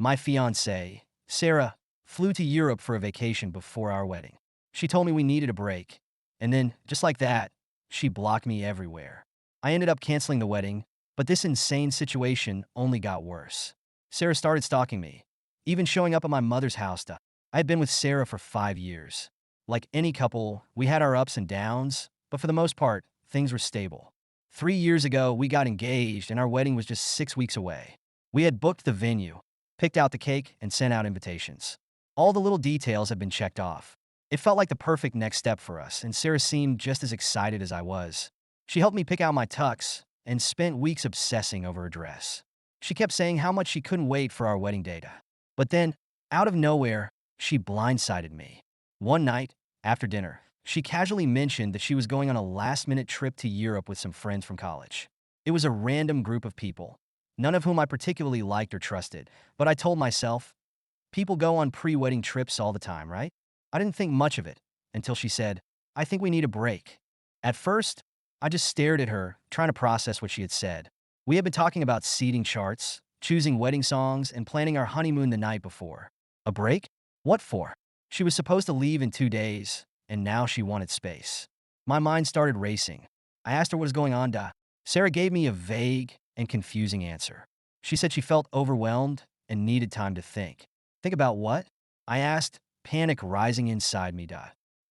My fiancée, Sarah, flew to Europe for a vacation before our wedding. She told me we needed a break. And then, just like that, she blocked me everywhere. I ended up canceling the wedding, but this insane situation only got worse. Sarah started stalking me, even showing up at my mother's house. I had been with Sarah for 5 years. Like any couple, we had our ups and downs, but for the most part, things were stable. 3 years ago, we got engaged and our wedding was just 6 weeks away. We had booked the venue, picked out the cake, and sent out invitations. All the little details had been checked off. It felt like the perfect next step for us, and Sarah seemed just as excited as I was. She helped me pick out my tux and spent weeks obsessing over a dress. She kept saying how much she couldn't wait for our wedding date. But then, out of nowhere, she blindsided me. One night, after dinner, she casually mentioned that she was going on a last-minute trip to Europe with some friends from college. It was a random group of people, none of whom I particularly liked or trusted, but I told myself, people go on pre-wedding trips all the time, right? I didn't think much of it until she said, I think we need a break. At first, I just stared at her, trying to process what she had said. We had been talking about seating charts, choosing wedding songs, and planning our honeymoon the night before. A break? What for? She was supposed to leave in 2 days, and now she wanted space. My mind started racing. I asked her what was going on. Sarah gave me a vague and confusing answer. She said she felt overwhelmed and needed time to think. Think about what? I asked, panic rising inside me.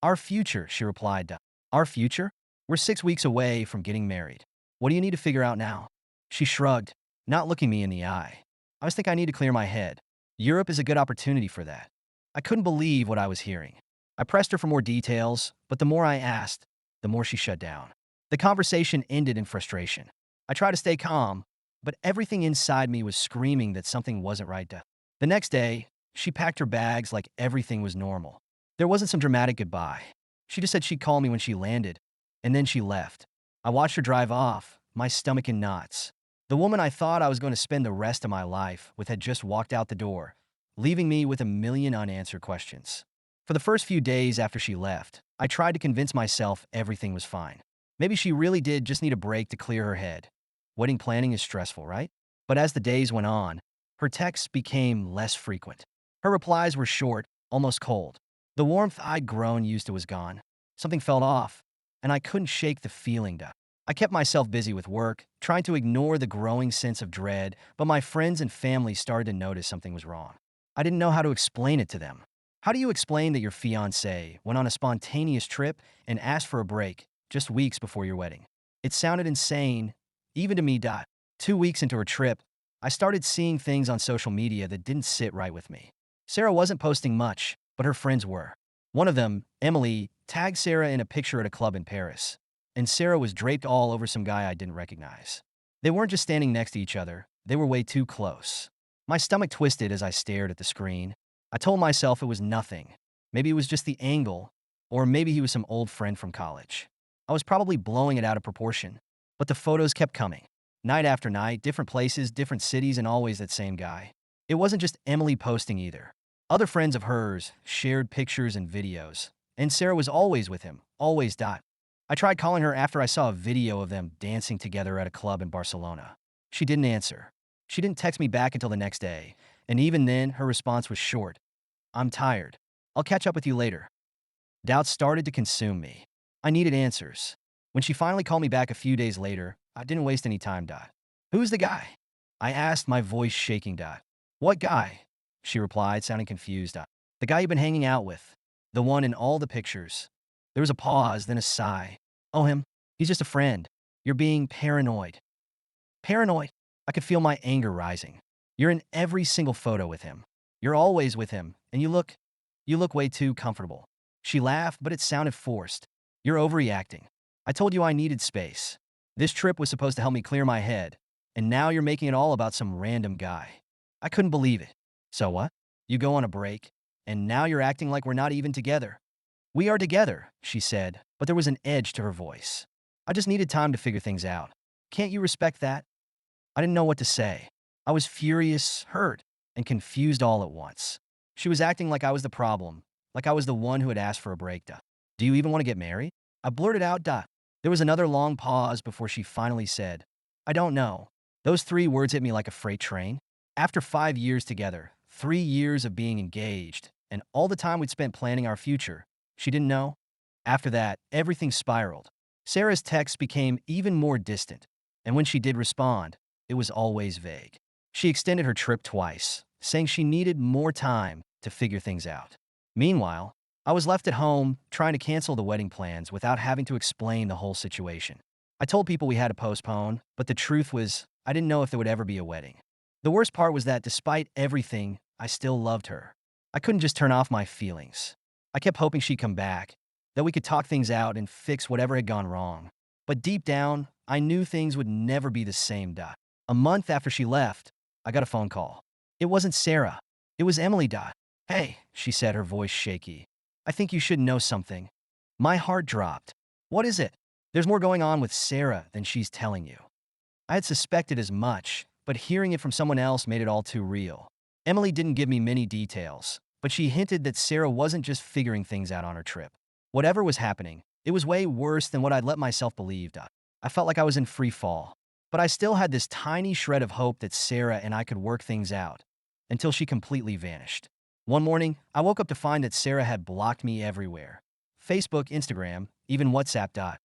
Our future, she replied. Our future? We're 6 weeks away from getting married. What do you need to figure out now? She shrugged, not looking me in the eye. I just think I need to clear my head. Europe is a good opportunity for that. I couldn't believe what I was hearing. I pressed her for more details, but the more I asked, the more she shut down. The conversation ended in frustration. I tried to stay calm, but everything inside me was screaming that something wasn't right. The next day, she packed her bags like everything was normal. There wasn't some dramatic goodbye. She just said she'd call me when she landed, and then she left. I watched her drive off, my stomach in knots. The woman I thought I was going to spend the rest of my life with had just walked out the door, leaving me with a million unanswered questions. For the first few days after she left, I tried to convince myself everything was fine. Maybe she really did just need a break to clear her head. Wedding planning is stressful, right? But as the days went on, her texts became less frequent. Her replies were short, almost cold. The warmth I'd grown used to was gone. Something felt off, and I couldn't shake the feeling. I kept myself busy with work, trying to ignore the growing sense of dread, but my friends and family started to notice something was wrong. I didn't know how to explain it to them. How do you explain that your fiancé went on a spontaneous trip and asked for a break just weeks before your wedding? It sounded insane, even to me. 2 weeks into her trip, I started seeing things on social media that didn't sit right with me. Sarah wasn't posting much, but her friends were. One of them, Emily, tagged Sarah in a picture at a club in Paris, and Sarah was draped all over some guy I didn't recognize. They weren't just standing next to each other, they were way too close. My stomach twisted as I stared at the screen. I told myself it was nothing. Maybe it was just the angle, or maybe he was some old friend from college. I was probably blowing it out of proportion, but the photos kept coming. Night after night, different places, different cities, and always that same guy. It wasn't just Emily posting either. Other friends of hers shared pictures and videos, and Sarah was always with him, always. I tried calling her after I saw a video of them dancing together at a club in Barcelona. She didn't answer. She didn't text me back until the next day, and even then, her response was short. I'm tired. I'll catch up with you later. Doubts started to consume me. I needed answers. When she finally called me back a few days later, I didn't waste any time. Who's the guy? I asked, my voice shaking. What guy? She replied, sounding confused. The guy you've been hanging out with. The one in all the pictures. There was a pause, then a sigh. Oh, him? He's just a friend. You're being paranoid. Paranoid? I could feel my anger rising. You're in every single photo with him. You're always with him, and you look way too comfortable. She laughed, but it sounded forced. You're overreacting. I told you I needed space. This trip was supposed to help me clear my head, and now you're making it all about some random guy. I couldn't believe it. So what? You go on a break, and now you're acting like we're not even together. We are together, she said, but there was an edge to her voice. I just needed time to figure things out. Can't you respect that? I didn't know what to say. I was furious, hurt, and confused all at once. She was acting like I was the problem, like I was the one who had asked for a break. Do you even want to get married? I blurted out. There was another long pause before she finally said, I don't know. Those 3 words hit me like a freight train. After 5 years together, 3 years of being engaged, and all the time we'd spent planning our future. She didn't know? After that, everything spiraled. Sarah's texts became even more distant, and when she did respond, it was always vague. She extended her trip twice, saying she needed more time to figure things out. Meanwhile, I was left at home trying to cancel the wedding plans without having to explain the whole situation. I told people we had to postpone, but the truth was, I didn't know if there would ever be a wedding. The worst part was that despite everything, I still loved her. I couldn't just turn off my feelings. I kept hoping she'd come back, that we could talk things out and fix whatever had gone wrong. But deep down, I knew things would never be the same. A month after she left, I got a phone call. It wasn't Sarah. It was Emily. Hey, she said, her voice shaky. I think you should know something. My heart dropped. What is it? There's more going on with Sarah than she's telling you. I had suspected as much, but hearing it from someone else made it all too real. Emily didn't give me many details, but she hinted that Sarah wasn't just figuring things out on her trip. Whatever was happening, it was way worse than what I'd let myself believe. I felt like I was in free fall, but I still had this tiny shred of hope that Sarah and I could work things out, until she completely vanished. One morning, I woke up to find that Sarah had blocked me everywhere. Facebook, Instagram, even WhatsApp.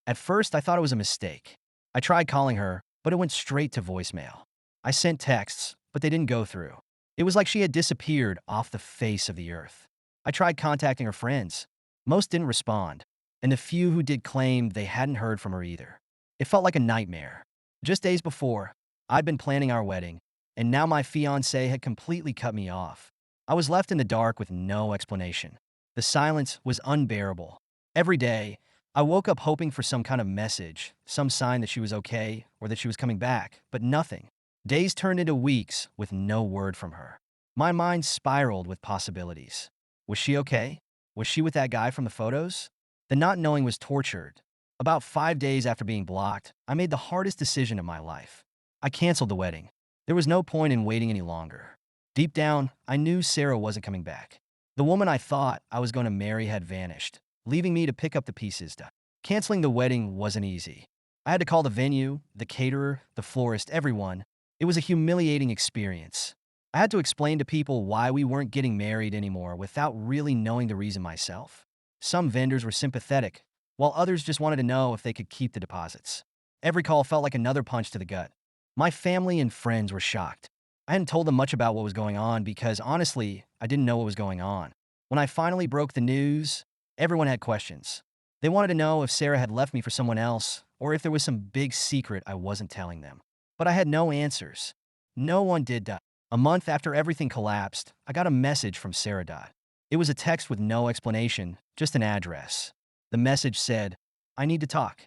At first, I thought it was a mistake. I tried calling her, but it went straight to voicemail. I sent texts, but they didn't go through. It was like she had disappeared off the face of the earth. I tried contacting her friends. Most didn't respond, and the few who did claimed they hadn't heard from her either. It felt like a nightmare. Just days before, I'd been planning our wedding, and now my fiancé had completely cut me off. I was left in the dark with no explanation. The silence was unbearable. Every day, I woke up hoping for some kind of message, some sign that she was okay or that she was coming back, but nothing. Days turned into weeks with no word from her. My mind spiraled with possibilities. Was she okay? Was she with that guy from the photos? The not knowing was tortured. About 5 days after being blocked, I made the hardest decision of my life. I canceled the wedding. There was no point in waiting any longer. Deep down, I knew Sarah wasn't coming back. The woman I thought I was going to marry had vanished, leaving me to pick up the pieces. Canceling the wedding wasn't easy. I had to call the venue, the caterer, the florist, everyone. It was a humiliating experience. I had to explain to people why we weren't getting married anymore without really knowing the reason myself. Some vendors were sympathetic, while others just wanted to know if they could keep the deposits. Every call felt like another punch to the gut. My family and friends were shocked. I hadn't told them much about what was going on because, honestly, I didn't know what was going on. When I finally broke the news, everyone had questions. They wanted to know if Sarah had left me for someone else or if there was some big secret I wasn't telling them. But I had no answers. No one did. A month after everything collapsed, I got a message from Sarah. It was a text with no explanation, just an address. The message said, I need to talk.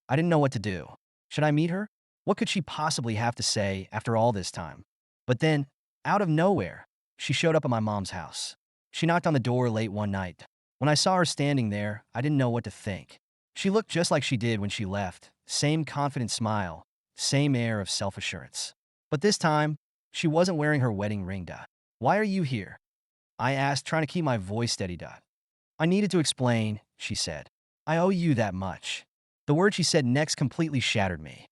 I didn't know what to do. Should I meet her? What could she possibly have to say after all this time? But then, out of nowhere, she showed up at my mom's house. She knocked on the door late one night. When I saw her standing there, I didn't know what to think. She looked just like she did when she left. Same confident smile, same air of self-assurance. But this time, she wasn't wearing her wedding ring. Why are you here? I asked, trying to keep my voice steady. I needed to explain, she said. I owe you that much. The word she said next completely shattered me.